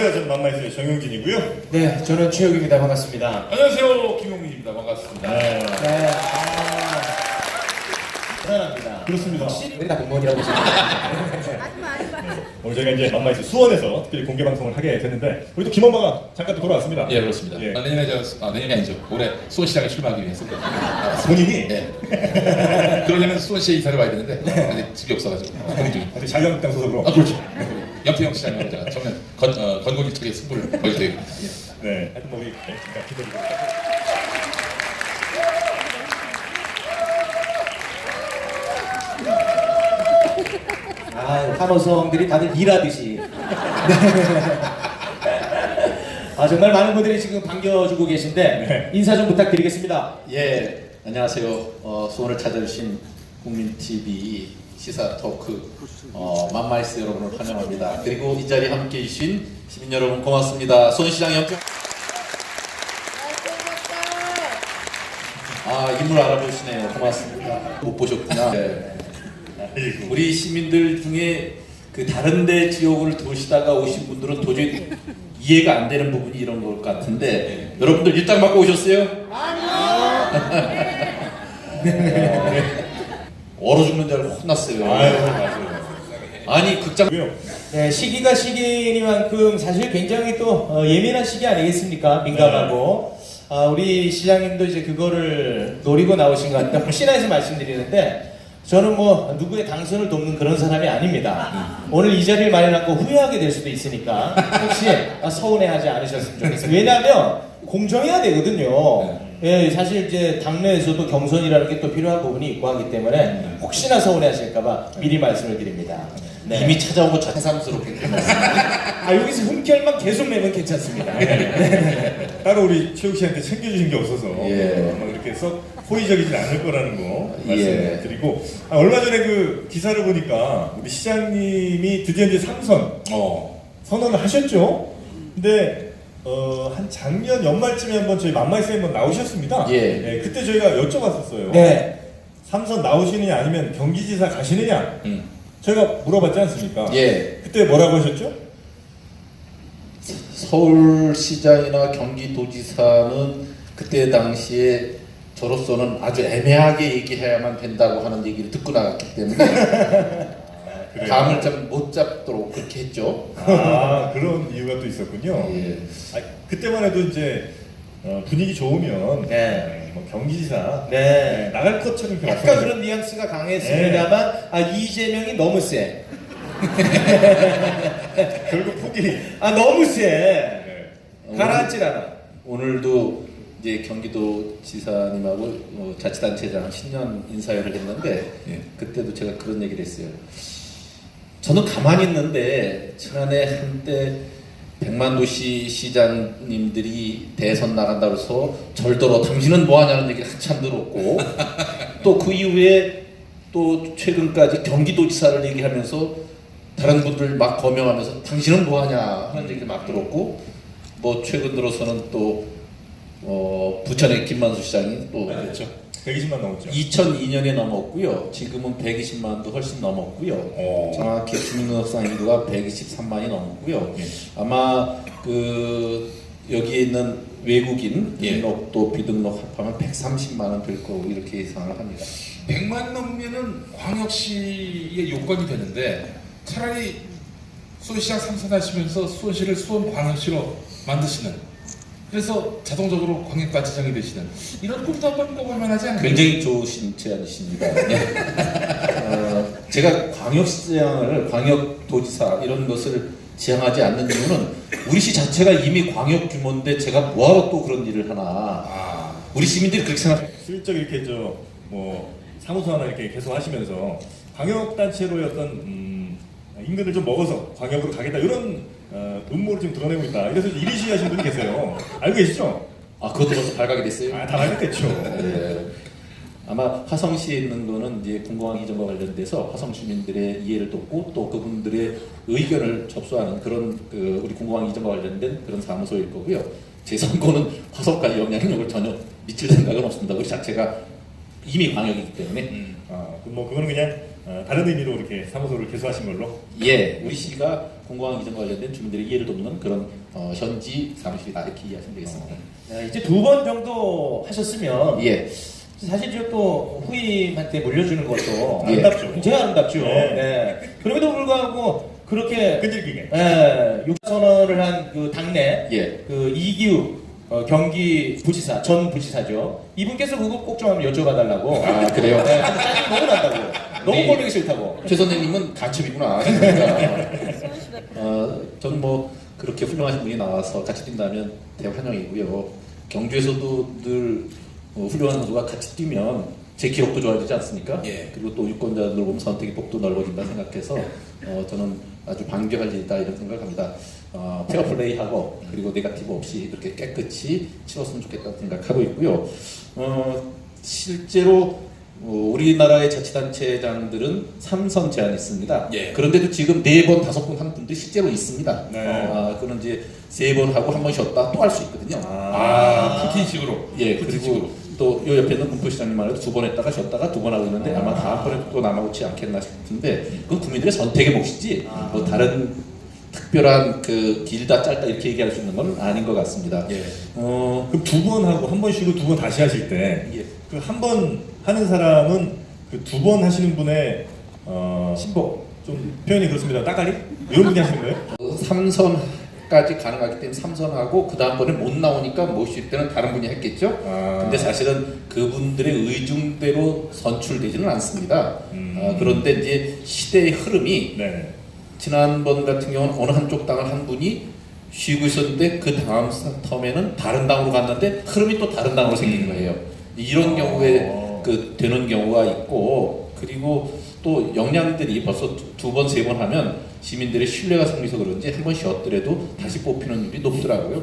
안녕하세요. 저는 맘마이스의 정용진이고요. 네, 저는 최욱입니다. 반갑습니다. 안녕하세요, 김용민입니다. 반갑습니다. 네. 네, 대단합니다. 그렇습니다. 혹시 우리 다 공무원이라고 보시나요? 오늘 저희가 이제 맘마이스 수원에서 특별히 공개 방송을 하게 됐는데 우리 또 김엄마가 잠깐 또 돌아왔습니다. 예, 그렇습니다. 예. 내년이 아니죠. 올해 수원시장에 출마하기 위해서. 본인이 예. 그러려면 수원시에 이사를 와야 되는데 아직 집이 없어가지고 고민 중입니다. 어디 자유한국당 소속으로. 아, 그렇죠. 연평형 시장으로 제가 처음에 건국일척의 승부를 벌일 계획입니다. 예. 네. 하여튼 뭐 우리 기다리고. 아, 환호성들이 다들 일하듯이. 아, 정말 많은 분들이 지금 반겨주고 계신데 네. 인사 좀 부탁드리겠습니다. 예, 안녕하세요. 수원을 찾아주신 국민TV 시사 토크 맘마이스 여러분을 환영합니다. 그리고 이 자리에 함께해 주신 시민 여러분 고맙습니다. 수원시장 연평 인물 알아보시네요. 고맙습니다. 못 보셨구나. 네. 우리 시민들 중에 그 다른데 지역을 도시다가 오신 분들은 도저히 이해가 안 되는 부분이 이런 것 같은데 여러분들 일당 받고 오셨어요? 아니요. 얼어 죽는 줄 알고 혼났어요. 아유, 맞아요. 아니 극장 네, 시기가 시기니만큼 사실 굉장히 또 예민한 시기 아니겠습니까? 민감하고. 우리 시장님도 이제 그거를 노리고 나오신 것 같다. 혹시나 해서 말씀드리는데 저는 뭐 누구의 당선을 돕는 그런 사람이 아닙니다. 오늘 이 자리를 마련한 거 후회하게 될 수도 있으니까 혹시 서운해하지 않으셨으면 좋겠습니다. 왜냐하면 공정해야 되거든요. 예, 사실 이제 당내에서도 경선이라는 게 또 필요한 부분이 있고 하기 때문에 혹시나 서운해하실까봐 미리 말씀을 드립니다. 네. 이미 찾아온 거 새삼스럽게 끝났습니다. 여기서 흠결만 계속 내면 괜찮습니다. 따로 우리 최욱 씨한테 챙겨주신 게 없어서 예. 아마 이렇게 썩 호의적이진 않을 거라는 거 예. 말씀드리고 얼마 전에 그 기사를 보니까 우리 시장님이 드디어 이제 3선 선언을 하셨죠. 근데 한 작년 연말쯤에 한번 저희 맘마이스에 한번 나오셨습니다. 예. 그때 저희가 여쭤봤었어요. 네. 3선 나오시느냐 아니면 경기지사 가시느냐 저희가 물어봤지 않습니까? 예. 그때 뭐라고 하셨죠? 서울시장이나 경기도지사는 그때 당시에 저로서는 아주 애매하게 얘기해야만 된다고 하는 얘기를 듣고 나갔기 때문에 그래요? 감을 좀 못 잡도록 그렇게 했죠. 그런 이유가 또 있었군요. 예. 그때만 해도 이제 분위기 좋으면 네. 뭐 경기지사 네. 나갈 것처럼 이렇게 약간 말씀하셨- 그런 뉘앙스가 강했습니다만 이재명이 너무 세. 결국 포기. 너무 세. 네. 가라앉질 않아. 오늘도 이제 경기도지사님하고 자치단체장 신년 인사회를 했는데 그때도 제가 그런 얘기를 했어요. 저는 가만히 있는데 지난해 한때 백만도시 시장님들이 대선 나간다고 해서 절더러 당신은 뭐하냐는 얘기를 한참 들었고 또 그 이후에 또 최근까지 경기도지사를 얘기하면서 다른 분들 막 거명하면서 당신은 뭐하냐 하는 얘기를 막 들었고 뭐 최근 들어서는 또 부천의 김만수 시장이 또 그렇죠. 120만 넘었죠. 2002년에 넘었고요. 지금은 120만도 훨씬 넘었고요. 정확히 주민등록상 인구가 123만이 넘었고요. 아마 그 여기에 있는 외국인 등록도 비등록 합하면 130만은 될 거고 이렇게 예상을 합니다. 100만 넘으면은 광역시의 요건이 되는데 차라리 수원시장 삼선하시면서 수원시를 수원광역시로 만드시는 그래서 자동적으로 광역단체장이 되시는 이런 꿈도 한번 꿔볼만 하지 않나요? 굉장히 좋으신 제안이십니다. 제가 광역시장을 광역도지사 이런 것을 지향하지 않는 이유는 우리 시 자체가 이미 광역 규모인데 제가 뭐하러 또 그런 일을 하나. 우리 시민들이 그렇게 생각해요. 슬쩍 이렇게 뭐 사무소 하나 이렇게 계속 하시면서 광역단체로의 어떤 인근을 좀 먹어서 광역으로 가겠다 이런 음모를 좀 드러내고 있다. 이래서 이리시 하신 분이 계세요. 알고 계시죠? 그것도 벌써 발각이 됐어요? 다 알겠겠죠. 네. 아마 화성시에 있는 거는 이제 공공항 이전과 관련돼서 화성 주민들의 이해를 돕고 또 그분들의 의견을 접수하는 그런 우리 공공항 이전과 관련된 그런 사무소일 거고요. 제 선거는 화성까지 영향력을 전혀 미칠 생각은 없습니다. 우리 자체가 이미 광역이기 때문에. 뭐 그거는 그냥 다른 의미로 이렇게 사무소를 개소하신 걸로. 예, 우리 시가 공공항 이전 관련된 주민들의 이해를 돕는 그런 현지 사무실이다 이렇게 이해하시면 되겠습니다. 네, 이제 2번 정도 하셨으면 예, 사실 이제 또 후임한테 물려주는 것도 예. 아름답죠. 굉장히 아름답죠. 네. 네. 그럼에도 불구하고 그렇게 끈질기게. 육선언을 한 그 당내 예. 그 이기욱 경기 부지사 전 부지사죠. 이분께서 그거 꼭 좀 한번 여쭤봐달라고. 아 그래요? 네, 짜증 너무 난다고. 너무 우리 꼴보기 싫다고. 최 선생님은 가첩이구나. 저는 뭐 그렇게 훌륭하신 분이 나와서 같이 뛴다면 대환영이고요. 경주에서도 늘 훌륭한 선수가 같이 뛰면 제 기록도 좋아지지 않습니까? 예. 그리고 또 유권자들 보면 선택의 폭도 넓어진다 생각해서 저는 아주 반겨할 일이다 이런 생각합니다. 페어플레이하고 그리고 네거티브 없이 이렇게 깨끗이 치렀으면 좋겠다는 생각하고 있고요. 실제로 우리나라의 자치단체장들은 3선 제한이 있습니다. 예. 그런데도 지금 4번, 5번 한 분도 실제로 있습니다. 네. 그는 이제 3번 하고 한 번 쉬었다 또 할 수 있거든요. 푸틴식으로. 예, 푸틴식으로. 그리고 또 요 옆에 있는 문포시장님만 해도 2번 했다가 쉬었다가 2번 하고 있는데 아마 다음번에 또 남아오지 않겠나 싶은데 그건 국민들의 선택의 몫이지 뭐 다른 특별한 그 길다 짧다 이렇게 얘기할 수 있는 건 아닌 것 같습니다. 예. 그럼 2번 하고 한 번 쉬고 2번 다시 하실 때 예. 그 한 번 하는 사람은 그 2번 하시는 분의 신복. 좀 표현이 그렇습니다. 따가리? 이런 분이 하시는 거예요? 3선까지 가능하기 때문에 3선하고 그 다음번에 못 나오니까 못 쉴 때는 다른 분이 했겠죠. 근데 사실은 그분들의 의중대로 선출되지는 않습니다. 그런데 이제 시대의 흐름이 네. 지난번 같은 경우는 어느 한쪽 당을 한 분이 쉬고 있었는데 그 다음 텀에는 다른 당으로 갔는데 흐름이 또 다른 당으로 생긴 거예요. 이런 경우에 그 되는 경우가 있고 그리고 또 역량들이 벌써 2번, 3번 하면 시민들의 신뢰가 생겨서 그런지 한 번 쉬었더라도 다시 뽑히는 일이 높더라고요.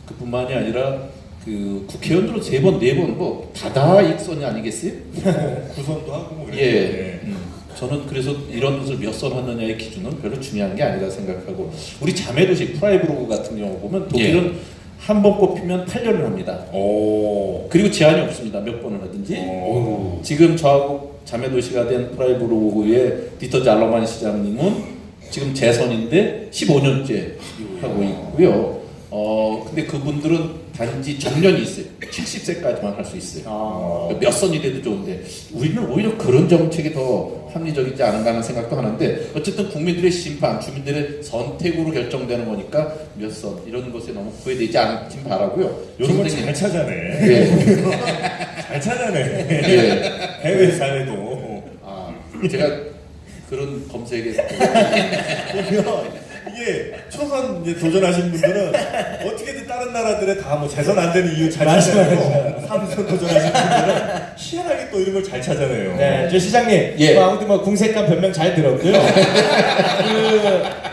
그뿐만이 아니라 그 국회의원들은 3번, 4번 뭐 다다익선이 아니겠어요? 구선도 하고 뭐 예. 네. 저는 그래서 이런 것을 몇 선 하느냐의 기준은 별로 중요한 게 아니라 생각하고 우리 자매도시 프라이브로그 같은 경우 보면 독일은 한 번 뽑히면 8년을 합니다. 그리고 제한이 없습니다. 몇 번을 하든지. 지금 저하고 자매도시가 된 프라이브로그의 디터 잘로만 시장님은 지금 재선인데 15년째 하고 있고요. 근데 그분들은 단지 정년이 있어요. 70세까지만 할 수 있어요. 몇 선이 돼도 좋은데 우리는 오히려 그런 정책이 더 합리적이지 않은가 하는 생각도 하는데 어쨌든 국민들의 심판, 주민들의 선택으로 결정되는 거니까 몇 선 이런 것에 너무 구애되지 않긴 바라고요. 이런 걸 선생님. 잘 찾아내. 예. 잘 찾아내. 예. 해외 사회도. 제가 그런 검색에 보면 이게 초선 이제 도전하신 분들은 어떻게든 다른 나라들의 다 뭐 재선 안 되는 이유 잘 찾아내고 3선 도전하신 분들은 희한하게 또 이런 걸 잘 찾아내요. 네, 저 시장님. 예. 뭐 아무튼 뭐 궁색한 변명 잘 들었고요.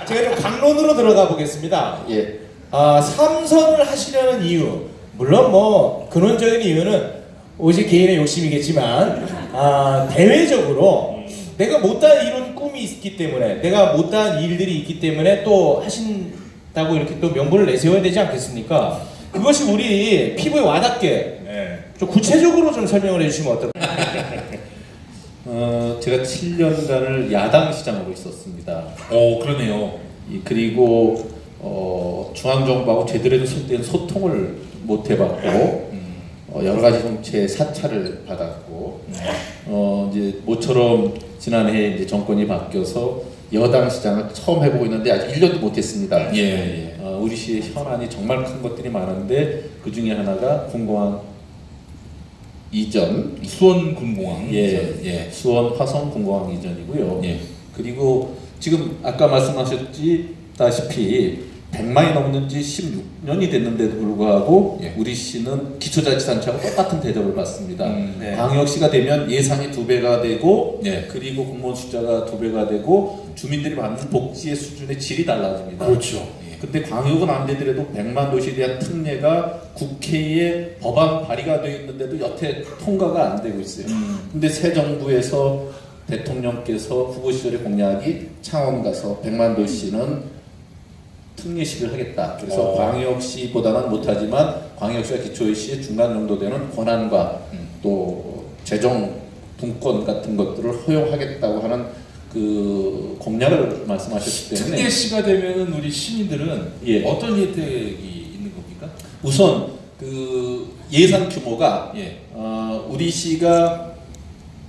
제가 좀 강론으로 들어가 보겠습니다. 예. 3선을 하시려는 이유, 물론 뭐 근원적인 이유는 오직 개인의 욕심이겠지만 대외적으로 내가 못다한 이런 꿈이 있기 때문에 내가 못다한 일들이 있기 때문에 또 하신다고 이렇게 또 명분을 내세워야 되지 않겠습니까? 그것이 우리 피부에 와닿게 네. 좀 구체적으로 좀 설명을 해주시면 어떨까요? 제가 7년간을 야당 시장으로 있었습니다. 그러네요. 그리고 중앙정부하고 제대로 된 소통을 못 해봤고 여러 가지 정치의 사찰을 받았고 이제 모처럼 지난해 이제 정권이 바뀌어서 여당 시장을 처음 해보고 있는데 아직 1년도 못했습니다. 예. 우리 시의 현안이 정말 큰 것들이 많은데 그 중에 하나가 군공항 이전, 수원 군공항. 예. 수원 화성 군공항 이전이고요. 예. 그리고 지금 아까 말씀하셨다시피 100만이 넘는 지 16년이 됐는데도 불구하고 예. 우리 시는 기초자치단체하고 똑같은 대접을 받습니다. 네. 광역시가 되면 예산이 2배가 되고 예. 그리고 공무원 숫자가 2배가 되고 주민들이 받는 복지의 수준의 질이 달라집니다. 그렇죠. 근데 광역은 안 되더라도 100만 도시에 대한 특례가 국회에 법안 발의가 되어 있는데도 여태 통과가 안 되고 있어요. 근데 새 정부에서 대통령께서 후보 시절의 공약이 창원 가서 100만 도시는 특례시를 하겠다. 그래서 광역시보다는 못하지만 광역시와 기초시의 중간 정도 되는 권한과 또 재정 분권 같은 것들을 허용하겠다고 하는 그 공약을 말씀하셨기 때문에 특례시가 되면은 우리 시민들은 예. 어떤 혜택이 있는 겁니까? 우선 그 예산 규모가 예. 우리 시가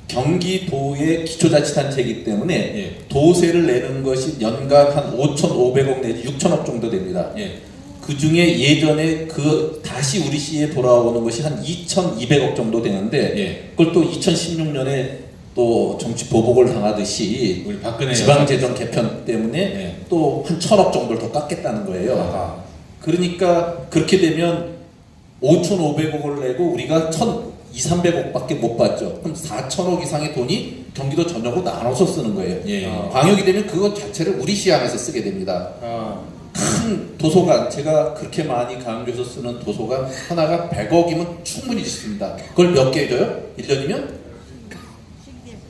경기도의 기초자치단체이기 때문에 예. 도세를 내는 것이 연간 한 5,500억 내지 6천억 정도 됩니다. 예. 그 중에 예전에 그 다시 우리 시에 돌아오는 것이 한 2,200억 정도 되는데 예. 그걸 또 2016년에 또 정치 보복을 당하듯이 우리 박근혜 지방재정 개편 때문에 예. 또 한 1,000억 정도를 더 깎겠다는 거예요. 아하. 그러니까 그렇게 되면 5,500억을 내고 우리가 1,200~300억밖에 못 받죠. 그럼 4,000억 이상의 돈이 경기도 전역으로 나눠서 쓰는 거예요. 예. 광역이 되면 그것 자체를 우리 시안에서 쓰게 됩니다. 큰 도서관, 제가 그렇게 많이 강조해서 쓰는 도서관 하나가 100억이면 충분히 짓습니다. 그걸 몇 개 줘요? 1년이면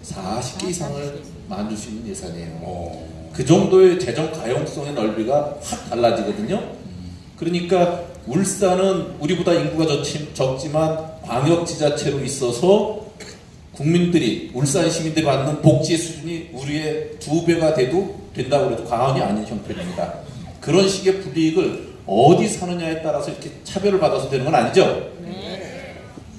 40개 이상을 만들 수 있는 예산이에요. 그 정도의 재정 가용성의 넓이가 확 달라지거든요. 그러니까 울산은 우리보다 인구가 적지만 광역지자체로 있어서 국민들이, 울산 시민들이 받는 복지 수준이 우리의 2배가 된다고 해도 과언이 아닌 형편입니다. 그런 식의 불이익을 어디 사느냐에 따라서 이렇게 차별을 받아서 되는 건 아니죠?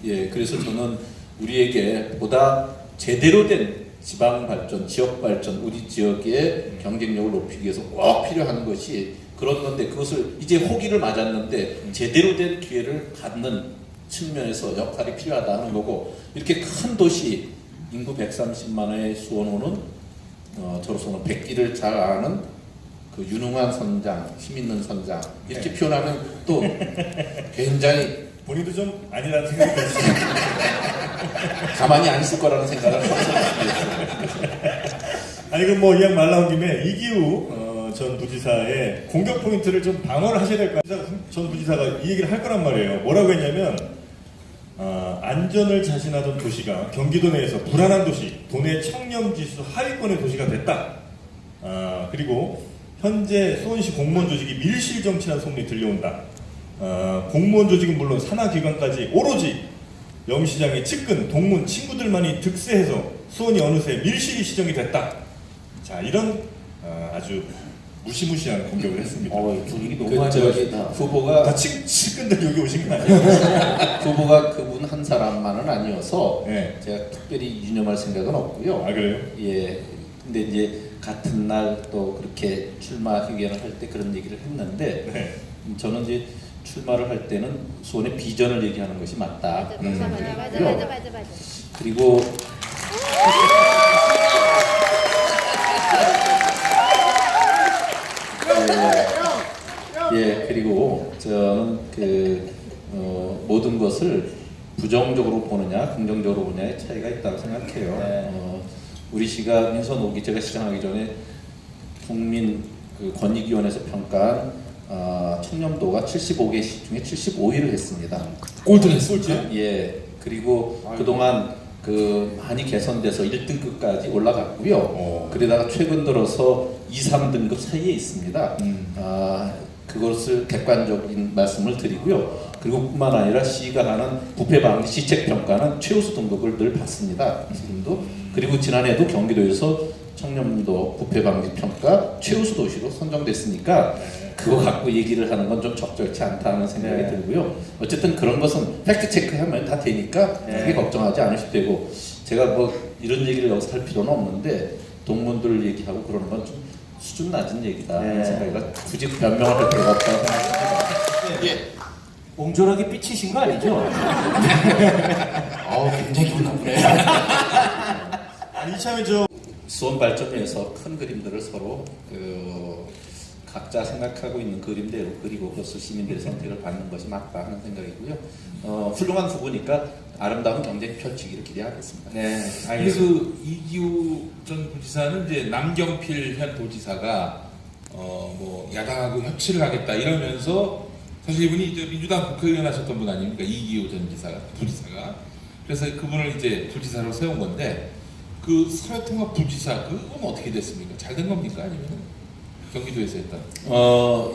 예, 그래서 저는 우리에게 보다 제대로 된 지방 발전, 지역 발전, 우리 지역의 경쟁력을 높이기 위해서 꼭 필요한 것이 그런 건데, 그것을 이제 호기를 맞았는데 제대로 된 기회를 갖는 측면에서 역할이 필요하다는 거고, 이렇게 큰 도시 인구 130만의 수원호는 저로서는 백기를 잘 아는 그 유능한 선장, 힘있는 선장 이렇게 표현하면 또 굉장히 본인도 좀 아니라는 생각이 들었어요. 가만히 안 있을 거라는 생각을 하고 아니 그럼 뭐 이왕 말 나온 김에 이기우 전 부지사의 공격 포인트를 좀 방어를 하셔야 될 것 같아요. 전 부지사가 이 얘기를 할 거란 말이에요. 뭐라고 했냐면 안전을 자신하던 도시가 경기도 내에서 불안한 도시, 도내 청렴지수 하위권의 도시가 됐다. 그리고 현재 수원시 공무원 조직이 밀실 정치라는 소문이 들려온다. 공무원 조직은 물론 산하기관까지 오로지 염시장의 측근, 동문, 친구들만이 득세해서 수원이 어느새 밀실이 시정이 됐다. 자, 이런 아주 무시무시한 공격을 했습니다. 분위기 너무 그 많이 저기 좋아졌다. 후보가 다 측근들 여기 오신 거 아니에요? 후보가 그분 한 사람만은 아니어서 네. 제가 특별히 유념할 생각은 없고요. 아 그래요? 예. 근데 이제 같은 날 또 그렇게 출마 의견을 할 때 그런 얘기를 했는데 네. 저는 이제 출마를 할 때는 수원의 비전을 얘기하는 것이 맞다. 맞아. 그리고 그리고 저는 모든 것을 부정적으로 보느냐 긍정적으로 보느냐의 차이가 있다고 생각해요. 우리 시가 민선 5기 제가 시장하기 전에 국민 권익위원회에서 평가한 청렴도가 75개 시 중에 75위를 했습니다. 꼴등했습니까? 예. 그리고 그동안 많이 개선돼서 1등급까지 올라갔고요. 그러다가 최근 들어서 2, 3등급 사이에 있습니다. 그것을 객관적인 말씀을 드리고요. 그리고 뿐만 아니라 시가 하는 부패 방지 시책 평가는 최우수 등급을 늘 받습니다. 지금도. 그리고 지난해도 경기도에서 청렴도 부패 방지 평가 최우수 도시로 선정됐으니까 그거 갖고 얘기를 하는 건 좀 적절치 않다는 생각이 들고요. 어쨌든 그런 것은 팩트 체크하면 다 되니까 크게 걱정하지 않으셔도 되고, 제가 뭐 이런 얘기를 여기서 할 필요는 없는데 동문들 얘기하고 그러는 건 좀 수준 낮은 얘기다 하는 생각이라 굳이 변명을 할 필요가 없다고 생각합니다. 옹졸하게 삐치신 거 아니죠? 굉장히 기분 나쁘네. 아니 이참에 저 수원 발전에서 큰 그림들을 서로 각자 생각하고 있는 그림대로 그리고 그것을 시민들의 선택을 받는 것이 맞다 하는 생각이고요. 훌륭한 후보니까 아름다운 경쟁 펼치기를 기대하겠습니다. 네, 근데 알겠습니다. 이기우 전 부지사는 이제 남경필 현 도지사가 뭐 야당하고 협치를 하겠다 이러면서, 사실 이분이 이제 민주당 국회의원 하셨던 분 아닙니까? 이기우 전 부지사가. 그래서 그분을 이제 부지사로 세운 건데, 그 사회통합 부지사 그건 어떻게 됐습니까? 잘 된 겁니까? 아니면 경기도에서 했던?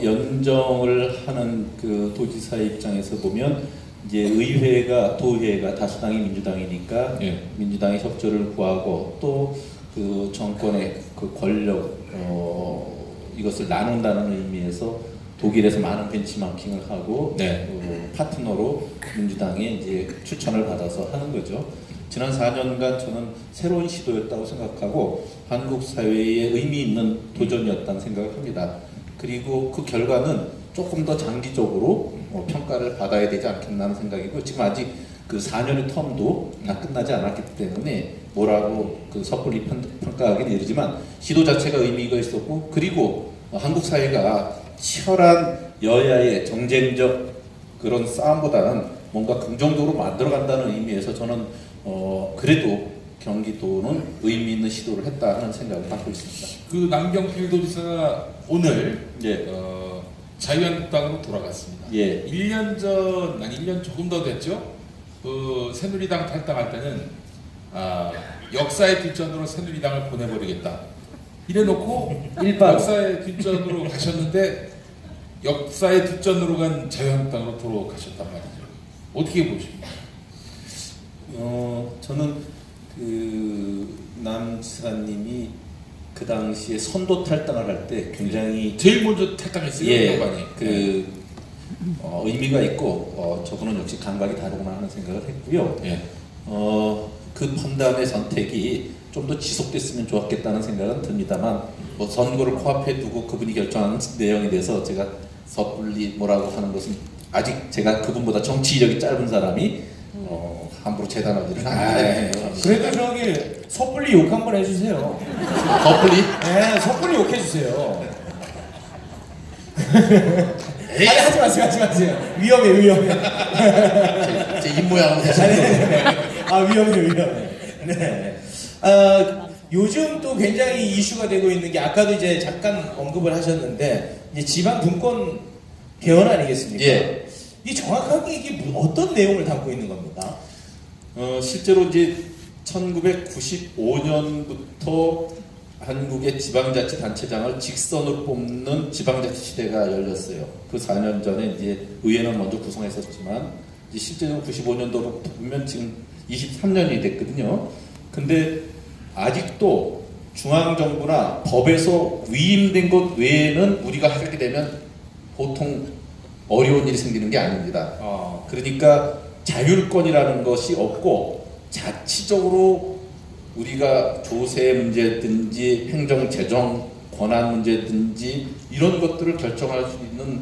연정을 하는 그 도지사의 입장에서 보면 이제 의회가 도의회가 다수당이 민주당이니까 예. 민주당이 협조를 구하고 또 그 정권의 그 권력 이것을 나눈다는 의미에서 독일에서 많은 벤치마킹을 하고 네. 파트너로 민주당이 이제 추천을 받아서 하는 거죠. 지난 4년간 저는 새로운 시도였다고 생각하고 한국 사회에 의미 있는 도전이었다는 생각을 합니다. 그리고 그 결과는 조금 더 장기적으로 평가를 받아야 되지 않겠나 하는 생각이고 지금 아직 그 4년의 텀도 다 끝나지 않았기 때문에 뭐라고 그 섣불리 평가하기는 이르지만 시도 자체가 의미가 있었고 그리고 한국 사회가 치열한 여야의 정쟁적 그런 싸움보다는 뭔가 긍정적으로 만들어간다는 의미에서 저는 그래도 경기도는 의미 있는 시도를 했다 하는 생각을 갖고 있습니다. 그 남경필 도지사가 오늘 예. 자유한국당으로 돌아갔습니다. 예. 1년 전, 아니 1년 조금 더 됐죠? 그 새누리당 탈당할 때는 역사의 뒷전으로 새누리당을 보내버리겠다. 이래놓고 역사의 뒷전으로 가셨는데 역사의 뒷전으로 간 자유한국당으로 돌아가셨단 말이죠. 어떻게 보십니까? 저는 그 남지사님이 그 당시에 선도 탈당을 할 때 굉장히 제일 먼저 탈당했어요. 예, 양반이. 의미가 있고 저분은 역시 감각이 다르구나 하는 생각을 했고요. 예. 그 판단의 선택이 좀 더 지속됐으면 좋았겠다는 생각은 듭니다만 뭐 선거를 코앞에 두고 그분이 결정한 내용에 대해서 제가 섣불리 뭐라고 하는 것은 아직 제가 그분보다 정치력이 짧은 사람이 함부로 재단하지를 않습니다. 그래도 저기 섣불리 욕 한번 해주세요. 섣불리? 네, 섣불리 욕해주세요. 아니, 하지 마세요. 위험해. 제 입모양은 위험해. 네. 요즘 또 굉장히 이슈가 되고 있는 게 아까도 이제 잠깐 언급을 하셨는데 이제 지방 분권 개헌 아니겠습니까? 예. 이 정확하게 이게 어떤 내용을 담고 있는 겁니까? 실제로 이제 1995년부터 한국의 지방자치단체장을 직선으로 뽑는 지방자치 시대가 열렸어요. 그 4년 전에 이제 의회는 먼저 구성했었지만 이제 실제로 95년도로 보면 지금 23년이 됐거든요. 근데 아직도 중앙정부나 법에서 위임된 것 외에는 우리가 하게 되면 보통 어려운 일이 생기는 게 아닙니다. 그러니까 자율권이라는 것이 없고 자치적으로 우리가 조세 문제든지 행정 재정 권한 문제든지 이런 것들을 결정할 수 있는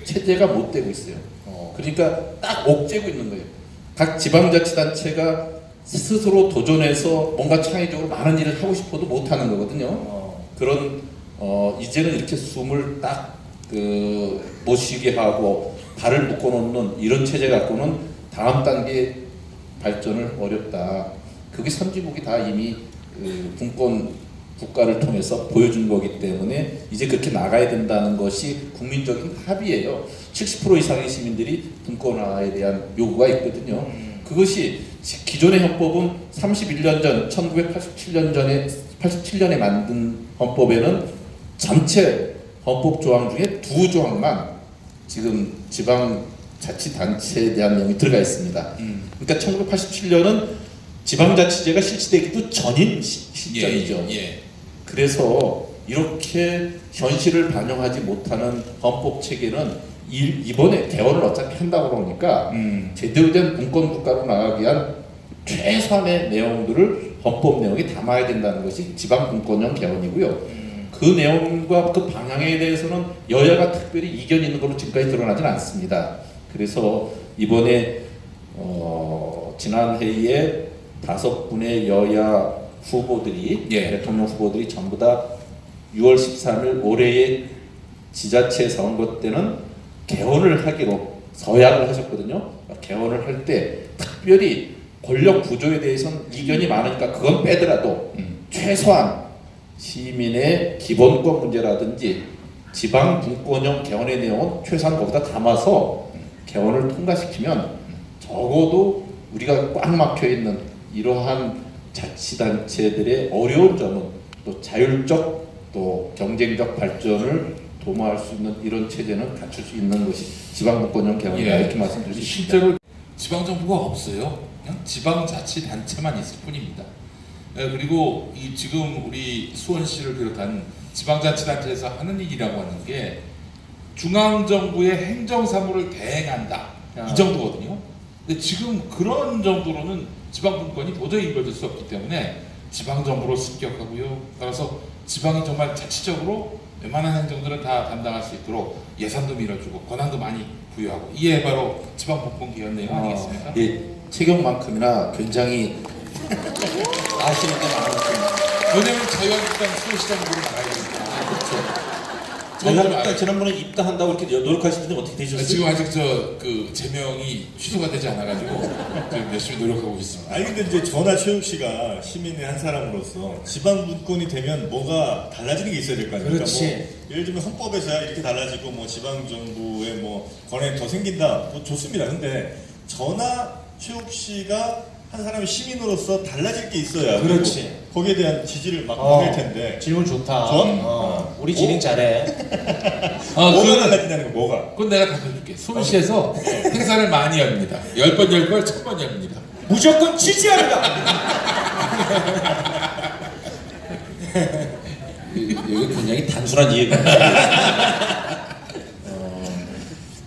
체제가 못 되고 있어요. 그러니까 딱 옥죄고 있는 거예요. 각 지방자치단체가 스스로 도전해서 뭔가 창의적으로 많은 일을 하고 싶어도 못 하는 거거든요. 그런 이제는 이렇게 숨을 딱 못 쉬게 하고 발을 묶어놓는 이런 체제 갖고는 다음 단계 발전을 어렵다. 그게 선진국이 다 이미 분권 국가를 통해서 보여준 거기 때문에 이제 그렇게 나가야 된다는 것이 국민적인 합의예요. 70% 이상의 시민들이 분권화에 대한 요구가 있거든요. 그것이 기존의 헌법은 31년 전 1987년에 만든 헌법에는 전체 헌법 조항 중에 2조항만 지금 지방자치단체에 대한 내용이 들어가 있습니다. 그러니까 1987년은 지방자치제가 실시되기도 전인 시점이죠. 예. 그래서 이렇게 현실을 반영하지 못하는 헌법 체계는 이번에 개헌을 어차피 한다고 그러니까 제대로 된 분권 국가로 나가기 위한 최소한의 내용들을 헌법 내용에 담아야 된다는 것이 지방 분권형 개헌이고요. 그 내용과 그 방향에 대해서는 여야가 특별히 이견이 있는 걸로 지금까지 드러나지는 않습니다. 그래서 이번에 지난 회의에 5분의 여야 후보들이 대통령 후보들이 전부 다 6월 13일 올해의 지자체 선거 때는 개헌을 하기로 서약을 하셨거든요. 개헌을 할 때 특별히 권력 구조에 대해서는 이견이 많으니까 그건 빼더라도 최소한 시민의 기본권 문제라든지 지방 분권형 개헌의 내용은 최소한 거기다 담아서 개헌을 통과시키면 적어도 우리가 꽉 막혀 있는 이러한 자치단체들의 어려운 점은 또 자율적 또 경쟁적 발전을 도모할 수 있는 이런 체제는 갖출 수 있는 것이 지방분권형 개헌이다 이렇게 말씀드릴 수 있습니다. 실제로 지방정부가 없어요. 그냥 지방자치단체만 있을 뿐입니다. 그리고 이 지금 우리 수원시를 비롯한 지방자치단체에서 하는 일이라고 하는 게 중앙정부의 행정사무를 대행한다. 이 정도거든요. 근데 지금 그런 정도로는 지방분권이 도저히 이루어질 수 없기 때문에 지방정부로 습격하고요. 따라서 지방이 정말 자치적으로 웬만한 행정들은 다 담당할 수 있도록 예산도 밀어주고 권한도 많이 부여하고 이게 바로 지방분권 개헌 내용 아니겠습니까? 예, 체격만큼이나 굉장히 아시는 게 많았습니다. 왜냐면 자유한국당 수원시장으로 나가야 되니까. 그렇죠. 자유한국당 지난번에 입당한다고 이렇게 노력하시는데 어떻게 되셨어요? 지금 아직 그 제명이 취소가 되지 않아가지고 지금 열심히 노력하고 있습니다. 아니 근데 이제 저나 최욱 씨가 시민의 한 사람으로서 지방 분권이 되면 뭐가 달라지는 게 있어야 될 거 아닙니까? 그렇지. 뭐 예를 들면 헌법에서야 이렇게 달라지고 뭐 지방 정부의 뭐 권한이 더 생긴다. 뭐 좋습니다. 근데 저나 최욱 씨가 한 사람의 시민으로서 달라질 게 있어야 그렇지. 그리고 거기에 대한 지지를 막 받을 텐데 질문 좋다. 전? 우리 진행 잘해. 뭐가 달라진다는 거 뭐가? 그건 내가 답해줄게. 수원시에서 행사를 많이 합니다. 10번 열 걸 1000번 엽니다. 무조건 지지합니다. 여기 굉장히 단순한 이해가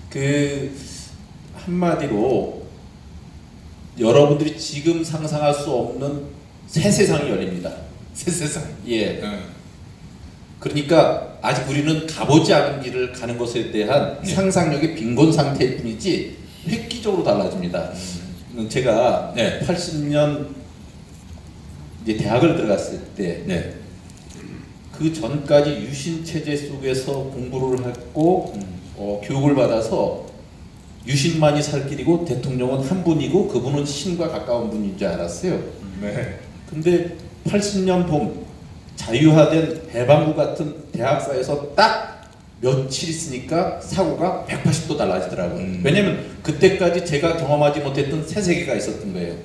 그 한마디로 여러분들이 지금 상상할 수 없는 새 세상이 열립니다. 새 세상. 예. 응. 그러니까 아직 우리는 가보지 않은 길을 가는 것에 대한 상상력의 빈곤 상태일 뿐이지 획기적으로 달라집니다. 제가 네. 80년 이제 대학을 들어갔을 때 네. 그 전까지 유신 체제 속에서 공부를 했고 교육을 받아서 유신만이 살 길이고 대통령은 한 분이고 그분은 신과 가까운 분인 줄 알았어요. 네. 근데 80년 봄 자유화된 배방구 같은 대학사에서 딱 며칠 있으니까 사고가 180도 달라지더라고요. 왜냐면 그때까지 제가 경험하지 못했던 새 세계가 있었던 거예요.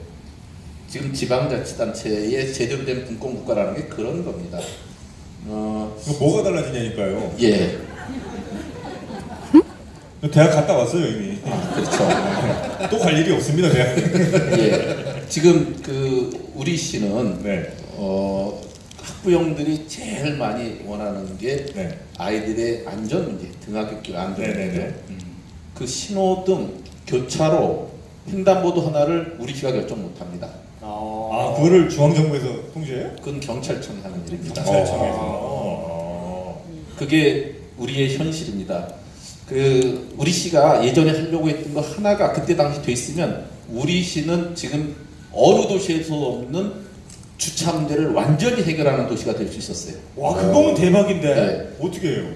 지금 지방자치단체의 제대로 된 분권국가라는 게 그런 겁니다. 이거 뭐가 달라지냐니까요. 예, 대학 갔다 왔어요 이미. 그렇죠. 또 갈 일이 없습니다 대학. 예, 지금 그 우리 씨는 네. 학부형들이 제일 많이 원하는 게 네. 아이들의 안전 문제, 등하굣길 안전 문제. 네네네. 그 신호등, 교차로, 횡단보도 하나를 우리 시가 결정 못합니다. 아 그거를 중앙정부에서 통제해요? 그건 경찰청이 하는 일입니다. 경찰청에서. 그게 우리의 현실입니다. 그 우리 시가 예전에 하려고 했던 거 하나가 그때 당시 돼 있으면 우리 시는 지금 어느 도시에서 없는 주차 문제를 완전히 해결하는 도시가 될 수 있었어요. 와 그거면 대박인데. 네. 어떻게 해요?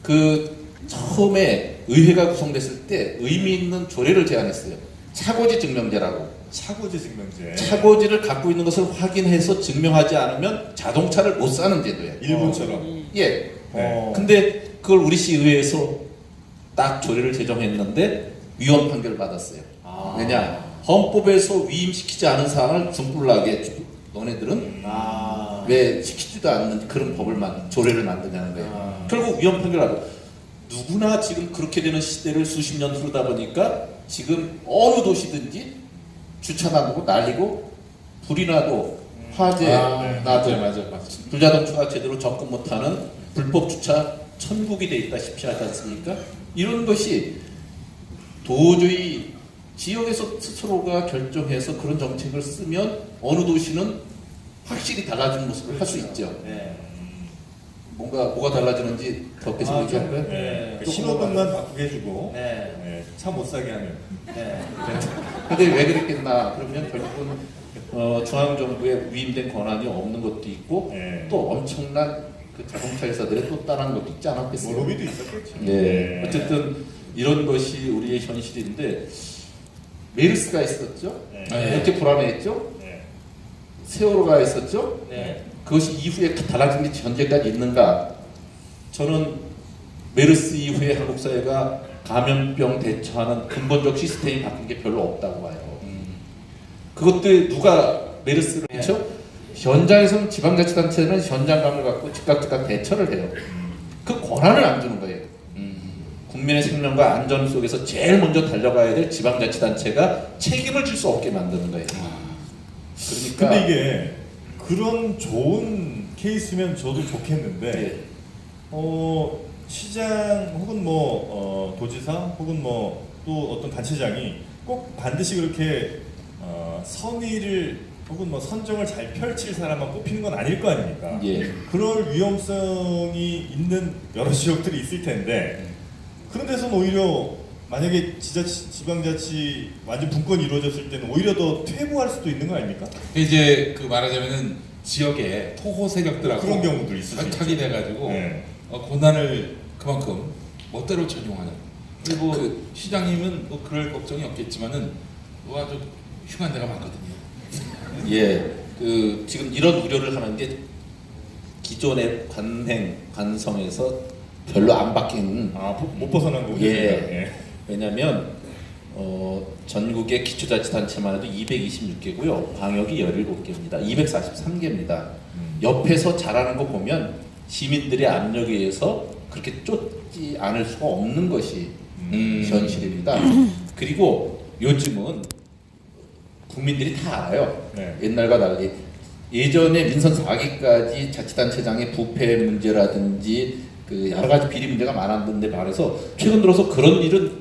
그 처음에 의회가 구성됐을 때 의미 있는 조례를 제안했어요. 차고지 증명제라고. 차고지 증명제. 차고지를 갖고 있는 것을 확인해서 증명하지 않으면 자동차를 못 사는 제도예요. 일본처럼. 예. 네. 근데 그걸 우리 시 의회에서 딱 조례를 제정했는데 위헌 판결을 받았어요. 왜냐? 헌법에서 위임시키지 않은 사항을 등불나게 너네들은 왜 시키지도 않는 그런 법을 조례를 만드냐는 거예요. 결국 위헌 판결하고 누구나 지금 그렇게 되는 시대를 수십 년 흐르다 보니까 지금 어느 도시든지 주차 놔두고 날리고 불이 나도 화재 나도 맞아. 불자동차가 제대로 접근 못하는 불법 주차 천국이 돼 있다시피 하지 않습니까? 이런 것이 도저히 지역에서 스스로가 결정해서 그런 정책을 쓰면 어느 도시는 확실히 달라지는 모습을 할 수 있죠. 네. 뭐가 달라지는지 더 계속 얘기할까요? 네. 그 신호등만 바꾸게 해주고 네. 차 못 사게 하면. 네. 근데 왜 그랬겠나? 그러면 결국은 중앙정부에 위임된 권한이 없는 것도 있고 네. 또 엄청난 그 자동차 회사들의 또 다른 것도 있지 않았겠어요? 뭐 로비도 있었겠죠. 네. 어쨌든 이런 것이 우리의 현실인데 메르스가 있었죠. 네. 이렇게 불안해했죠. 네. 세월호가 있었죠. 네. 그것이 이후에 달라진 게 현재까지 있는가? 저는 메르스 이후에 한국 사회가 감염병 대처하는 근본적 시스템이 바뀐 게 별로 없다고 봐요. 그것도 누가 메르스를 했죠? 현장에서는 지방자치단체는 현장감을 갖고 즉각 대처를 해요. 그 권한을 안 주는 거예요. 국민의 생명과 안전 속에서 제일 먼저 달려가야 될 지방자치단체가 책임을 질 수 없게 만드는 거예요. 그러니까 근데 이게 그런 좋은 케이스면 저도 좋겠는데 예. 시장 혹은 도지사 혹은 또 어떤 단체장이 꼭 반드시 그렇게 선의를 혹은 선정을 잘 펼칠 사람만 뽑히는 건 아닐 거 아닙니까? 예. 그럴 위험성이 있는 여러 지역들이 있을 텐데 그런 데서는 오히려 만약에 지방자치 완전 분권이 이루어졌을 때는 오히려 더 퇴보할 수도 있는 거 아닙니까? 이제 그 말하자면은 지역의 토호 세력들하고 그런 경우도 있을 수 결탁이 있죠. 돼가지고 네. 권한을 그만큼 멋대로 전용하는. 그리고 그- 시장님은 그럴 걱정이 없겠지만은 아주 흉한 데가 많거든요. 예, 지금 이런 우려를 하는 게 기존의 관성에서 별로 안 바뀐. 못 벗어난 거군요. 예. 왜냐하면 전국의 기초자치단체만 해도 226개고요, 광역이 17개입니다. 243개입니다. 옆에서 잘하는 거 보면 시민들의 압력에 의해서 그렇게 쫓지 않을 수가 없는 것이 현실입니다. 그리고 요즘은 국민들이 다 알아요. 네. 옛날과 달리 예전에 민선 4기까지 자치단체장의 부패 문제라든지 그 여러 가지 비리 문제가 많았는데 반해서 최근 들어서 그런 일은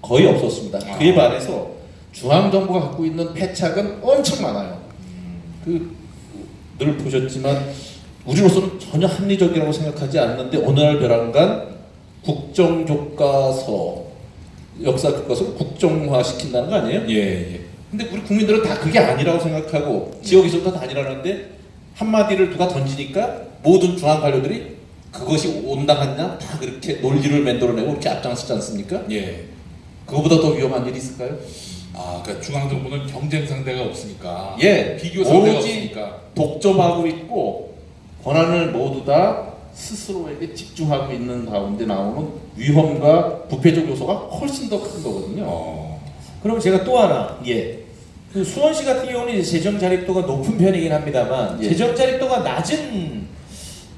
거의 없었습니다. 그에 반해서 중앙정부가 갖고 있는 패착은 엄청 많아요. 늘 보셨지만 우리로서는 전혀 합리적이라고 생각하지 않는데 어느 날 벼랑간 국정교과서, 역사 교과서를 국정화 시킨다는 거 아니에요? 예. 근데 우리 국민들은 다 그게 아니라고 생각하고 지역에서도 다 아니라는데 한마디를 누가 던지니까 모든 중앙 관료들이 그것이 온당하냐 다 그렇게 논리를 만들어내고 그렇게 앞장서지 않습니까? 예. 그거보다 더 위험한 일이 있을까요? 그러니까 중앙정부는 경쟁 상대가 없으니까. 예, 비교 상대가 오로지 없으니까. 독점하고 있고 권한을 모두 다 스스로에게 집중하고 있는 가운데 나오는 위험과 부패적 요소가 훨씬 더 큰 거거든요. 그럼 제가 또 하나, 예, 그 수원시 같은 경우는 이제 재정 자립도가 높은 편이긴 합니다만 예. 재정 자립도가 낮은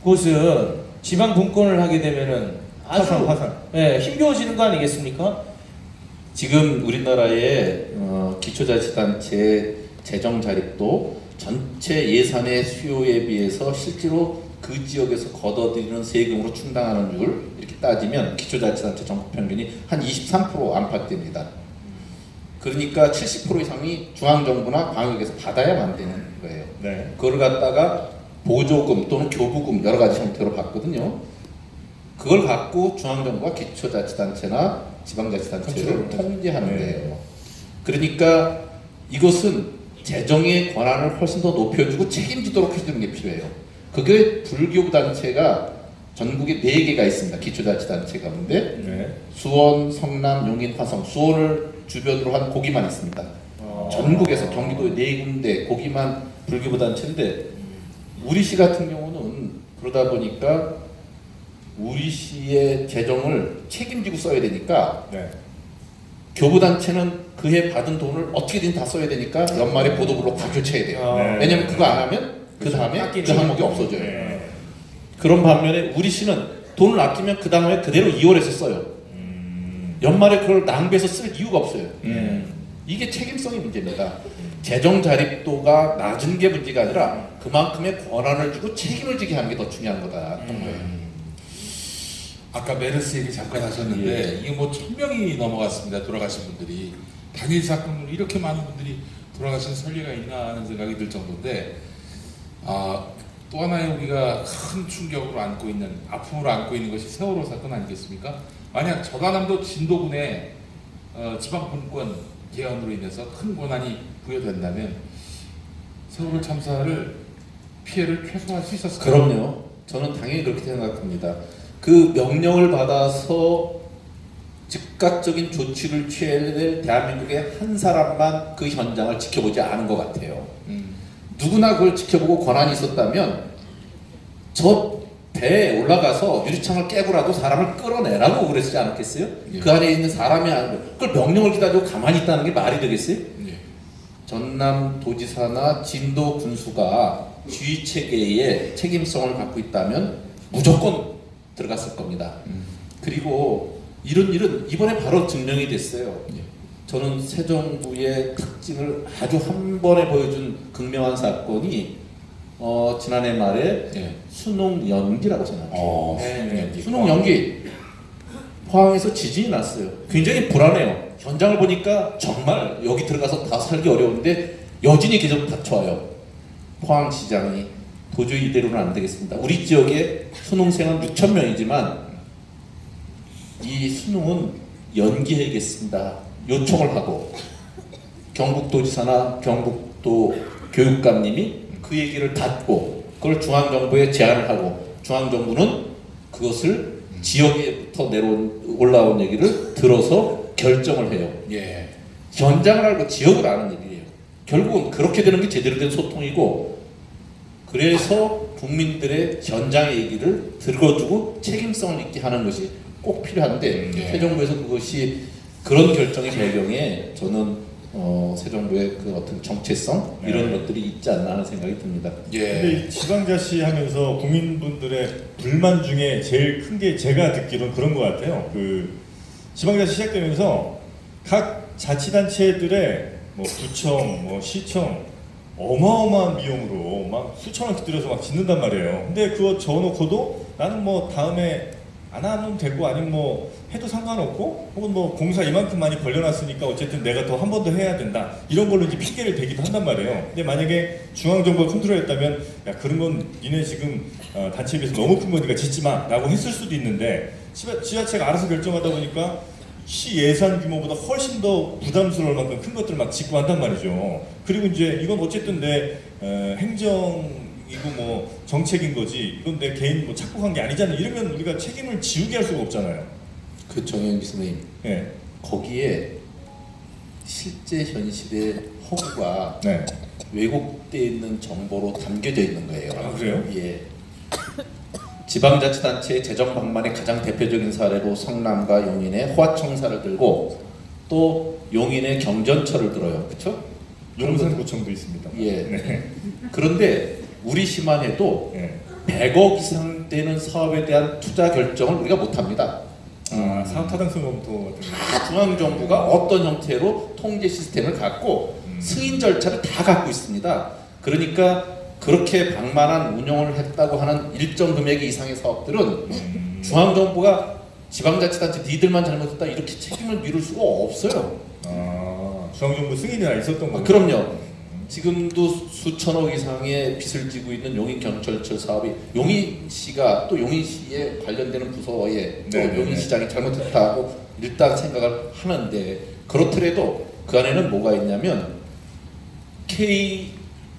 곳은 지방 분권을 하게 되면은 아주 화상. 예, 힘겨워지는 거 아니겠습니까? 지금 우리나라의 기초자치단체 재정 자립도 전체 예산의 수요에 비해서 실제로 그 지역에서 걷어들이는 세금으로 충당하는 줄 이렇게 따지면 기초자치단체 전국 평균이 한 23% 안팎됩니다. 그러니까 70% 이상이 중앙정부나 광역에서 받아야만 되는 거예요. 네. 그걸 갖다가 보조금 또는 교부금 여러 가지 형태로 받거든요. 그걸 갖고 중앙정부가 기초자치단체나 지방자치단체를 통제하는 거예요. 그러니까 이것은 재정의 권한을 훨씬 더 높여주고 책임지도록 해주는 게 필요해요. 그게 불교부 단체가 전국에 4개가 있습니다. 기초자치단체 가운데 네. 수원, 성남, 용인, 화성, 수원을 주변으로 한 고기만 있습니다. 전국에서 경기도에 4군데 고기만 불교부 단체인데 우리 시 같은 경우는 그러다 보니까 우리 시의 재정을 책임지고 써야 되니까 네. 교부단체는 그해 받은 돈을 어떻게든 다 써야 되니까 연말에 보도블록 다 교체해야 돼요. 네. 왜냐면 그거 안 하면 그 다음에 그 깎이는 항목이 없어져요. 네. 그런 반면에 우리 시는 돈을 아끼면 그 다음에 그대로 2월에서 써요. 연말에 그걸 낭비해서 쓸 이유가 없어요. 이게 책임성의 문제입니다. 재정 자립도가 낮은 게 문제가 아니라 그만큼의 권한을 주고 책임을 지게 하는 게 더 중요한 거다. 아까 메르스 얘기 잠깐 하셨는데 이게 뭐 1000명이 넘어갔습니다. 돌아가신 분들이. 단일 사건으로 이렇게 많은 분들이 돌아가신 선례가 있나 하는 생각이 들 정도인데 또 하나의 우리가 큰 충격으로 안고 있는, 아픔으로 안고 있는 것이 세월호 사건 아니겠습니까? 만약 전라남도 진도군의 지방분권 개헌으로 인해서 큰 권한이 부여된다면 세월호 참사를 피해를 최소화할 수 있었을까요? 그럼요. 저는 당연히 그렇게 생각합니다. 그 명령을 받아서 즉각적인 조치를 취해야 될 대한민국의 한 사람만 그 현장을 지켜보지 않은 것 같아요. 누구나 그걸 지켜보고 권한이 있었다면 저 배에 올라가서 유리창을 깨고라도 사람을 끌어내라고 그랬지 않았겠어요? 예. 그 안에 있는 사람이 아니고 그걸 명령을 기다리고 가만히 있다는 게 말이 되겠어요? 예. 전남 도지사나 진도 군수가 주의 체계에 책임성을 갖고 있다면 무조건 들어갔을 겁니다. 그리고 이런 일은 이번에 바로 증명이 됐어요. 예. 저는 새 정부의 특징을 아주 한 번에 보여준 극명한 사건이 지난해 말에 예. 수능 연기라고 생각해요. 네. 수능 연기. 포항에서 지진이 났어요. 굉장히 불안해요. 현장을 보니까 정말 여기 들어가서 다 살기 어려운데 여진이 계속 닥쳐와요. 포항시장이 도저히 이대로는 안 되겠습니다. 우리 지역에 수능생은 6천 명이지만 이 수능은 연기해야겠습니다. 요청을 하고 경북도지사나 경북도 교육감님이 그 얘기를 받고 그걸 중앙정부에 제안을 하고 중앙정부는 그것을 지역에부터 올라온 얘기를 들어서 결정을 해요. 예. 현장을 알고 지역을 아는 얘기예요. 결국은 그렇게 되는 게 제대로 된 소통이고 그래서 국민들의 현장의 얘기를 들어주고 책임성을 있게 하는 것이 꼭 필요한데 새 정부에서 그것이 그런 결정의 배경에 저는 새 정부의 그 어떤 정체성 이런 것들이 있지 않나 하는 생각이 듭니다. 근데 예. 이 지방자치 하면서 국민분들의 불만 중에 제일 큰 게 제가 듣기로는 그런 것 같아요. 그 지방자치 시작되면서 각 자치단체들의 뭐 구청, 뭐 시청 어마어마한 비용으로 막 수천억 들여서 막 짓는단 말이에요. 근데 그거 저어놓고도 나는 뭐 다음에 안 하면 되고 아니면 뭐 해도 상관없고 혹은 뭐 공사 이만큼 많이 벌려놨으니까 어쨌든 내가 더 한 번 더 해야 된다 이런 걸로 이제 핑계를 대기도 한단 말이에요. 근데 만약에 중앙정부가 컨트롤했다면 야 그런 건 니네 지금 단체에 비해서 너무 큰 거니까 짓지 마 라고 했을 수도 있는데 지자체가 알아서 결정하다 보니까 시 예산 규모보다 훨씬 더 부담스러울 만큼 큰 것들을 막 짓고 한단 말이죠. 그리고 이제 이건 어쨌든 내 행정이고 뭐 정책인 거지 이건 내 개인 뭐 착복한 게 아니잖아 이러면 우리가 책임을 지우게 할 수가 없잖아요. 그 정영기 선생님 예. 거기에 실제 현실의 허구가 네. 왜곡되어 있는 정보로 담겨져 있는 거예요. 아, 그래요? 예. 지방자치단체의 재정 방만의 가장 대표적인 사례로 성남과 용인의 호화청사를 들고 또 용인의 경전철을 들어요. 그렇죠? 용산구청도 있습니다. 예. 네. 그런데 우리 시만 해도 예. 100억 이상 되는 사업에 대한 투자 결정을 우리가 못합니다. 사업 타당성 검토 같은 거. 다 중앙정부가 어떤 형태로 통제 시스템을 갖고 승인 절차를 다 갖고 있습니다. 그러니까 그렇게 방만한 운영을 했다고 하는 일정 금액 이상의 사업들은 중앙정부가 지방자치단체 니들만 잘못했다 이렇게 책임을 미룰 수가 없어요. 중앙정부 승인이 다 있었던 거죠. 그럼요. 지금도 수천억 이상의 빚을 지고 있는 용인 경철철 사업이 용인시가 또 용인시에 관련되는 부서에 또 네, 네, 용인시장이 잘못했다고 일단 생각을 하는데 그렇더라도 그 안에는 뭐가 있냐면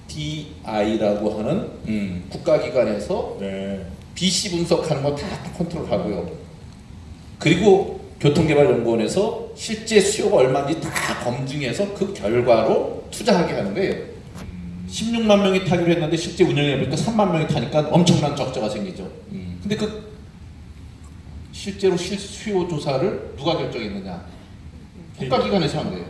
KDI라고 하는 국가기관에서 네. BC 분석하는 거 다 컨트롤하고요. 그리고 교통개발연구원에서 실제 수요가 얼마인지 다 검증해서 그 결과로 투자하게 하는 거예요. 16만 명이 타기로 했는데 실제 운영해보니까 3만 명이 타니까 엄청난 적자가 생기죠. 근데 그 실제로 수요 조사를 누가 결정했느냐? 국가기관에서 한 거예요.